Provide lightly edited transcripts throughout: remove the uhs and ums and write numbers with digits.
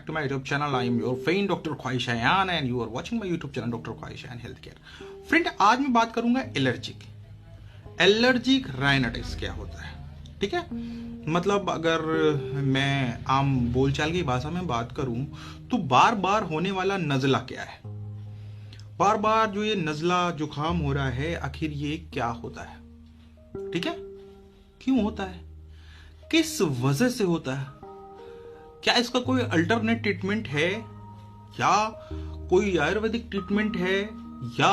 back to my YouTube channel. I am your friend Dr. ख्वाहिश Ayan and you are watching my YouTube channel Dr. ख्वाहिश Ayan health care. Friend, आज मैं बात करूंगा allergic rhinitis क्या होता है। ठीक है, मतलब अगर मैं आम बोलचाल की भाषा में बात करूं तो बार बार होने वाला नजला क्या है। बार बार जो ये नजला जुकाम हो रहा है, आखिर ये क्या होता है। ठीक है, क्यों होता है, किस वजह से होता है, क्या इसका कोई अल्टरनेट ट्रीटमेंट है, या कोई आयुर्वेदिक ट्रीटमेंट है, या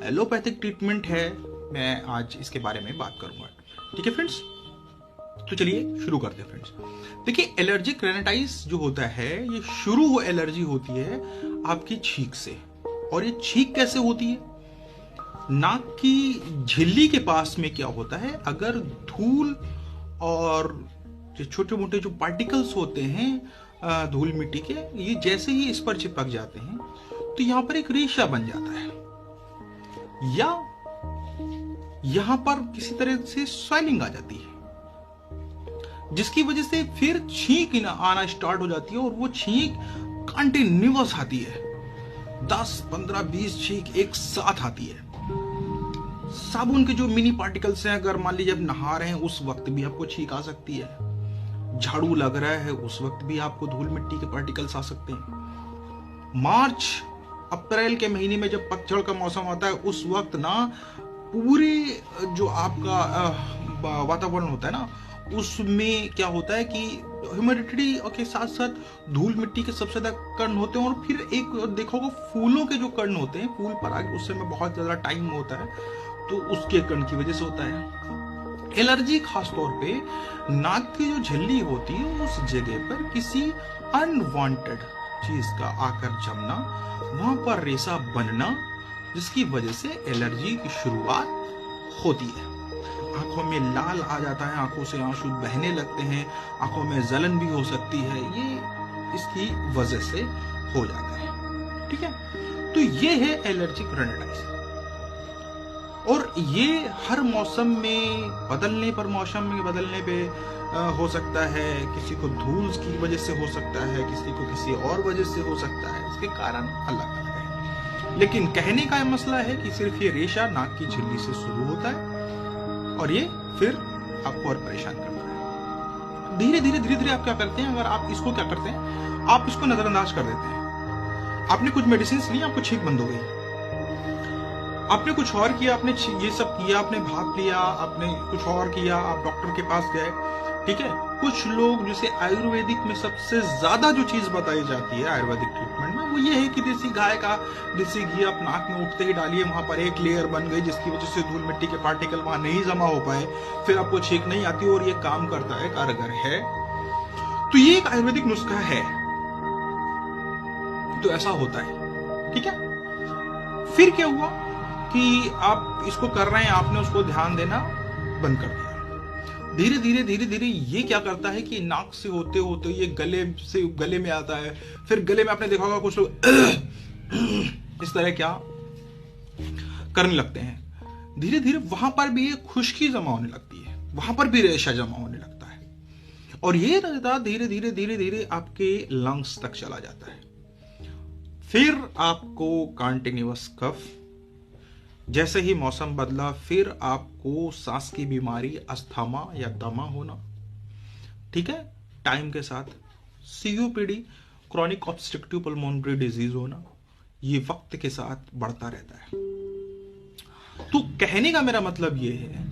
एलोपैथिक ट्रीटमेंट है। मैं आज इसके बारे में बात करूंगा। ठीक है फ्रेंड्स, तो चलिए शुरू करते हैं फ्रेंड्स। देखिए, एलर्जिक राइनाइटिस जो होता है, ये शुरू एलर्जी होती है आपकी छींक से। और ये छींक कैसे होती है, नाक की झिल्ली के पास में क्या होता है, अगर धूल और छोटे मोटे जो पार्टिकल्स होते हैं धूल मिट्टी के, ये जैसे ही इस पर चिपक जाते हैं तो यहां पर एक रेशा बन जाता है, या यहां पर किसी तरह से स्वेलिंग आ जाती है, जिसकी वजह से फिर छींक आना स्टार्ट हो जाती है। और वो छींक कंटिन्यूअस आती है, 10, 15, 20 छींक एक साथ आती है। साबुन के जो मिनी पार्टिकल्स हैं, अगर मान लीजिए आप नहा रहे हैं उस वक्त भी आपको छींक आ सकती है। झाड़ू लग रहा है उस वक्त भी आपको धूल मिट्टी के पार्टिकल्स आ सकते हैं। मार्च अप्रैल के महीने में जब पतझड़ का मौसम आता है, उस वक्त ना पूरे जो आपका वातावरण होता है ना, उसमें क्या होता है कि ह्यूमिडिटी के साथ साथ धूल मिट्टी के सबसे ज्यादा कण होते हैं। और फिर एक देखोगे फूलों के जो कण होते हैं, फूल पर आगे उस समय बहुत ज्यादा टाइम होता है, तो उसके कण की वजह से होता है। एलर्जी खासतौर पे नाक की जो झिल्ली होती है, उस जगह पर किसी अनवांटेड चीज का आकर जमना, वहां पर रेशा बनना, जिसकी वजह से एलर्जी की शुरुआत होती है। आंखों में लाल आ जाता है, आंखों से आंसू बहने लगते हैं, आंखों में जलन भी हो सकती है, ये इसकी वजह से हो जाता है। ठीक है, तो ये है एलर्जिक राइनाइटिस। और ये हर मौसम में बदलने पे हो सकता है। किसी को धूल की वजह से हो सकता है, किसी को किसी और वजह से हो सकता है, इसके कारण अलग अलग है। लेकिन कहने का मसला है कि सिर्फ ये रेशा नाक की झिल्ली से शुरू होता है और ये फिर आपको और परेशान करता है। धीरे धीरे आप क्या करते हैं, अगर आप इसको क्या करते हैं, आप इसको नजरअंदाज कर देते हैं। आपने कुछ मेडिसिन ली, आपको छींक बंद हो गई, आपने कुछ और किया, आपने ये सब किया, आपने भाप लिया, आपने कुछ और किया, आप डॉक्टर के पास गए। ठीक है, कुछ लोग जैसे आयुर्वेदिक में सबसे ज्यादा जो चीज बताई जाती है आयुर्वेदिक ट्रीटमेंट में, वो ये है कि देसी गाय का देसी घी आप नाक में उठते ही डालिए, वहां पर एक लेयर बन गई, जिसकी वजह से धूल मिट्टी के पार्टिकल वहां नहीं जमा हो पाए, फिर आपको छींक नहीं आती और ये काम करता है, कारगर है। तो ये एक आयुर्वेदिक नुस्खा है, तो ऐसा होता है। ठीक है, फिर क्या हुआ कि आप इसको कर रहे हैं, आपने उसको ध्यान देना बंद कर दिया। धीरे धीरे ये क्या करता है कि नाक से होते होते ये गले में आता है। फिर गले में आपने देखा होगा कुछ लोग इस तरह क्या करने लगते हैं। धीरे धीरे वहां पर भी ये खुश्की जमा होने लगती है, वहां पर भी रेशा जमा होने लगता है, और ये रेशा धीरे धीरे आपके लंग्स तक चला जाता है। फिर आपको कंटिन्यूअस कफ, जैसे ही मौसम बदला फिर आपको सांस की बीमारी, अस्थमा या दमा होना। ठीक है, टाइम के साथ COPD, chronic obstructive pulmonary disease होना, ये वक्त के साथ बढ़ता रहता है। तो कहने का मेरा मतलब ये है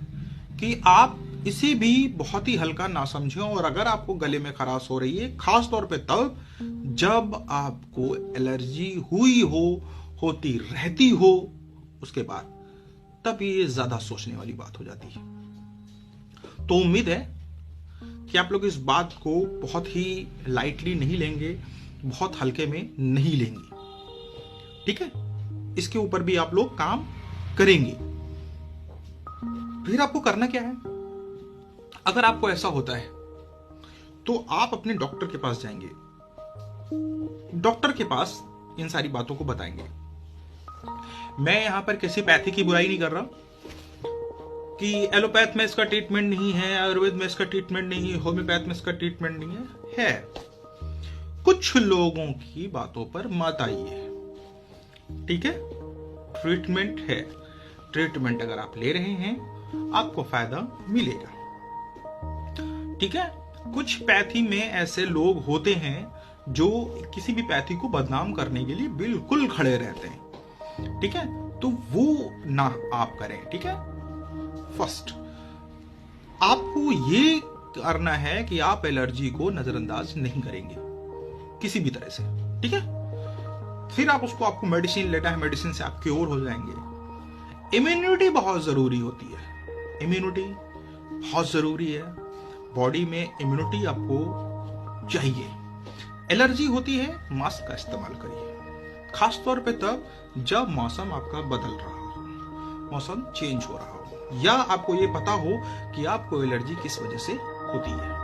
कि आप इसे भी बहुत ही हल्का ना समझें। और अगर आपको गले में खराश हो रही है, खास तौर पे तब जब आपको एलर्जी होती रहती हो, उसके बाद तब ये ज्यादा सोचने वाली बात हो जाती है। तो उम्मीद है कि आप लोग इस बात को बहुत ही लाइटली नहीं लेंगे, बहुत हल्के में नहीं लेंगे। ठीक है, इसके ऊपर भी आप लोग काम करेंगे। फिर आपको करना क्या है, अगर आपको ऐसा होता है तो आप अपने डॉक्टर के पास जाएंगे, डॉक्टर के पास इन सारी बातों को बताएंगे। मैं यहां पर किसी पैथी की बुराई नहीं कर रहा कि एलोपैथ में इसका ट्रीटमेंट नहीं है, आयुर्वेद में इसका ट्रीटमेंट नहीं है, होम्योपैथ में इसका ट्रीटमेंट नहीं है। कुछ लोगों की बातों पर मत आइए, ठीक है। ट्रीटमेंट है, ट्रीटमेंट अगर आप ले रहे हैं आपको फायदा मिलेगा, ठीक है। कुछ पैथी में ऐसे लोग होते हैं जो किसी भी पैथी को बदनाम करने के लिए बिल्कुल खड़े रहते हैं, ठीक है। तो वो ना आप करें, ठीक है। फर्स्ट आपको ये करना है कि आप एलर्जी को नजरअंदाज नहीं करेंगे किसी भी तरह से, ठीक है। फिर आपको मेडिसिन लेना है, मेडिसिन से आप क्योर हो जाएंगे। इम्यूनिटी बहुत जरूरी होती है, इम्यूनिटी बहुत जरूरी है, बॉडी में इम्यूनिटी आपको चाहिए। एलर्जी होती है, मास्क का इस्तेमाल करिए, खास तौर पे तब जब मौसम आपका बदल रहा हो, मौसम चेंज हो रहा हो, या आपको ये पता हो कि आपको एलर्जी किस वजह से होती है।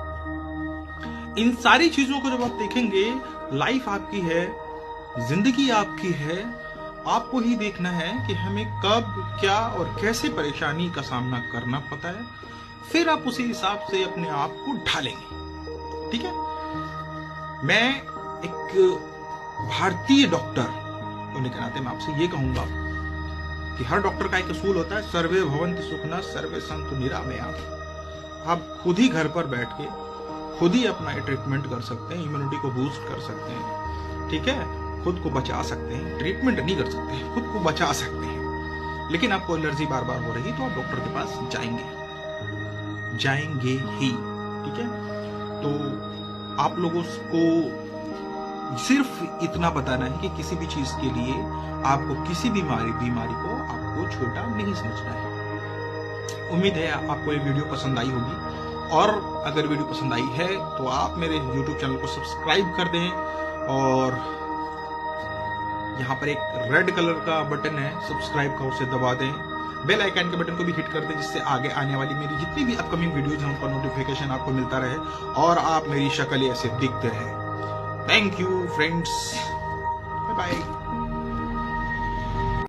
इन सारी चीजों को जब आप देखेंगे, लाइफ आपकी है, जिंदगी आपकी है, आपको ही देखना है कि हमें कब क्या और कैसे परेशानी का सामना करना पता है, फिर आप उसी हिसाब से अपने आप को ढालेंगे, ठीक है। मैं एक भारतीय डॉक्टर होने के नाते मैं आपसे ये कहूंगा कि हर डॉक्टर का एक असूल होता है, सर्वे भवन्तु सुखिनः सर्वे सन्तु निरामयाः। आप खुद ही घर पर बैठ के खुद ही अपना ट्रीटमेंट कर सकते हैं, इम्यूनिटी को बूस्ट कर सकते हैं, ठीक है। खुद को बचा सकते हैं, ट्रीटमेंट नहीं कर सकते हैं, खुद को बचा सकते हैं। लेकिन आपको एलर्जी बार बार हो रही तो आप डॉक्टर के पास जाएंगे ही, ठीक है। तो आप लोगों को सिर्फ इतना बताना है कि किसी भी चीज के लिए आपको किसी भी बीमारी को आपको छोटा नहीं समझना है। उम्मीद है आपको ये वीडियो पसंद आई होगी, और अगर वीडियो पसंद आई है तो आप मेरे YouTube चैनल को सब्सक्राइब कर दें, और यहाँ पर एक रेड कलर का बटन है सब्सक्राइब का, उसे दबा दें। बेल आइकन के बटन को भी हिट कर दें, जिससे आगे आने वाली मेरी जितनी भी अपकमिंग वीडियोज हैं उनका नोटिफिकेशन आपको मिलता रहे और आप मेरी शक्ल ऐसे दिखते रहे। Thank you friends, bye bye.